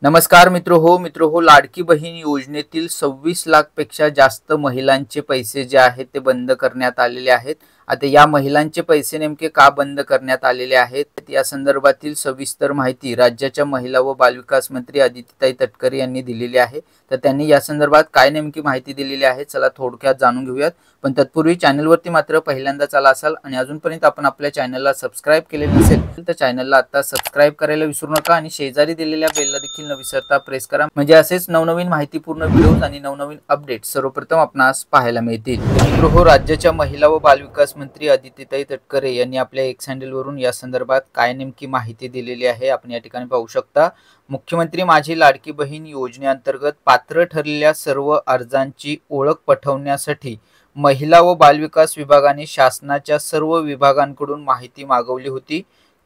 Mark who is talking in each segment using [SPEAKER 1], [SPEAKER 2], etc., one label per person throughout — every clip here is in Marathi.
[SPEAKER 1] नमस्कार मित्र हो लाडकी बहीण योजनेतील 26 लाख पेक्षा जास्त महिलांचे पैसे जे आहेत ते बंद करण्यात आलेले आहेत। आता या महिलांचे पैसे नेमके का बंद करण्यात आलेले आहेत या संदर्भातील सविस्तर माहिती राज्याच्या महिला व बालविकास मंत्री आदित्यताई तटकरे यांनी दिलेली आहे। तर त्यांनी या संदर्भात काय नेमकी माहिती दिलेली आहे चला थोडक्यात जाणून घेऊयात। पण तत्पूर्वी चॅनलवरती मात्र पहिल्यांदाच आला असाल आणि अजूनपर्यंत आपण आपल्या चॅनलला सबस्क्राइब केले नसेल तर चॅनलला आता सबस्क्राइब करायला विसरू नका आणि शेजारी दिलेल्या बेलला देखील न विसरता प्रेस करा, म्हणजे असेच नवनवीन माहितीपूर्ण व्हिडिओज आणि नवनवीन अपडेट सर्वप्रथम आपणास पाहायला मिळतील। मित्रहो, राज्याच्या महिला व बालविकास मंत्री आदित्यताई तटकरे यांनी आपल्या एक्स हँडलवरून या संदर्भात काय नेमकी माहिती दिलेली आहे आपण या ठिकाणी पाहू शकता। मुख्यमंत्री माझी लाडकी बहीण योजनेअंतर्गत पात्र ठरलेल्या सर्व अर्जांची ओळख पटवण्यासाठी महिला व बालविकास विभागाने शासनाच्या सर्व विभागांकडून माहिती मागवली होती।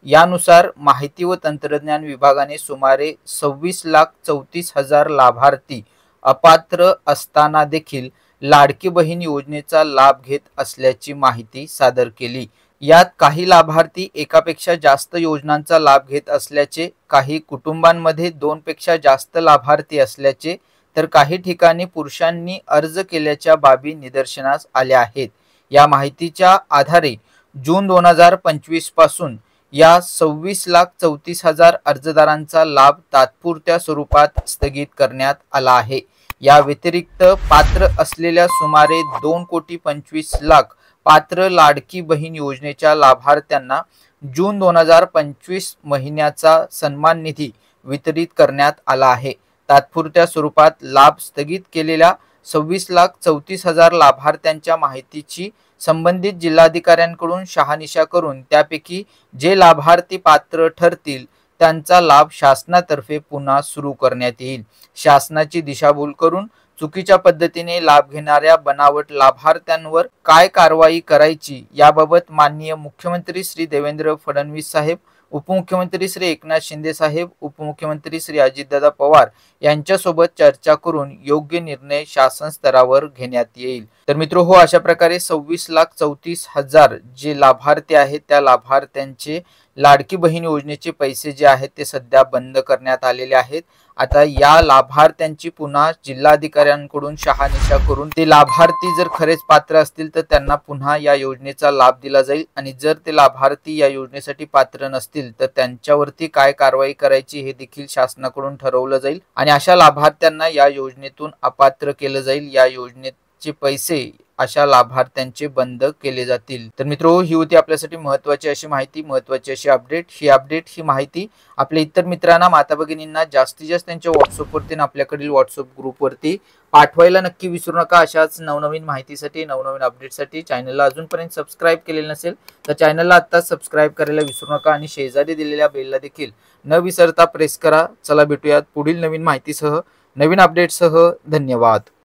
[SPEAKER 1] यानुसार माहिती व तंत्रज्ञान विभागाने सुमारे 26,34,000 लाभार्थी अपात्र असताना देखील लाडकी बहीण योजनेचा लाभ घेत असल्याची माहिती सादर केली। यात काही लाभार्थी एकापेक्षा जास्त योजनांचा लाभ घेत असल्याचे, काही कुटुंबांमध्ये 2 पेक्षा जास्त लाभार्थी असल्याचे, तर काही ठिकाणी पुरुषांनी अर्ज केल्याच्या बाबी निदर्शनास आल्या आहेत। या माहितीच्या आधारे जून 2025 पासून या 26,34,000 अर्जदारांचा लाभ तात्पुरत्या स्वरूपात स्थगित करण्यात आला आहे। या व्यतिरिक्त पात्र असलेल्या सुमारे 2,25,00,000 पात्र लाडकी बहीण योजनेच्या लाभार्थ्यांना जून 2025 महिन्याचा सन्मान निधी वितरित करण्यात आला आहे। तात्पुरत्या स्वरूपात लाभ स्थगित केलेल्या 26,34,000 लाभार्थ्यांच्या माहितीची संबंधित जिल्हाधिकाऱ्यांकडून शहानिशा करून त्यापैकी जे लाभार्थी पात्र ठरतील त्यांचा लाभ शासनातर्फे पुन्हा सुरू करण्यात येईल। शासनाची दिशाभूल करून चुकीच्या पद्धतीने लाभ घेणाऱ्या बनावट लाभार्थ्यांवर काय कारवाई करायची याबाबत माननीय मुख्यमंत्री श्री देवेंद्र फडणवीस साहेब, उपमुख्यमंत्री श्री एकनाथ शिंदे साहेब, उपमुख्यमंत्री श्री अजितदादा पवार यांच्यासोबत चर्चा करून योग्य निर्णय शासन स्तरावर घेण्यात येईल। तर मित्रहो, अशा प्रकारे 26,34,000 जे लाभार्थी आहेत त्या लाभार्थ्यांचे लाडकी बहीण योजनेचे पैसे जे आहेत ते सध्या बंद करण्यात आलेले आहेत। आता या लाभार्थ्यांची पुन्हा जिल्हाधिकाऱ्यांकडून शहानिशा करून ते लाभार्थी जर खरेच पात्र असतील तर त्यांना पुन्हा या योजनेचा लाभ दिला जाईल आणि जर ते लाभार्थी या योजनेसाठी पात्र नसतील तर त्यांच्यावरती काय कारवाई करायची हे देखील शासनाकडून ठरवलं जाईल आणि अशा लाभार्थ्यांना या योजनेतून अपात्र केलं जाईल। या योजनेचे पैसे अशा लाभार्थ्यांचे बंद केले जातील। तर मित्रहो, ही होती आपल्यासाठी महत्त्वाची अशी माहिती, महत्त्वाची अशी अपडेट। ही माहिती आपल्या इतर मित्रांना, माता भगिनींना जास्तीत जास्त त्यांच्या व्हॉट्सअपवरती आपल्याकडील व्हॉट्सअप ग्रुपवरती पाठवायला नक्की विसरू नका। अशाच नवनवीन माहितीसाठी, नवनवीन अपडेटसाठी चॅनलला अजूनपर्यंत सबस्क्राइब केलेलं नसेल तर चॅनलला आता सबस्क्राइब करायला विसरू नका आणि शेजारी दिलेल्या बेलला देखील न विसरता प्रेस करा। चला भेटूयात पुढील नवीन माहितीसह, नवीन अपडेटसह। धन्यवाद।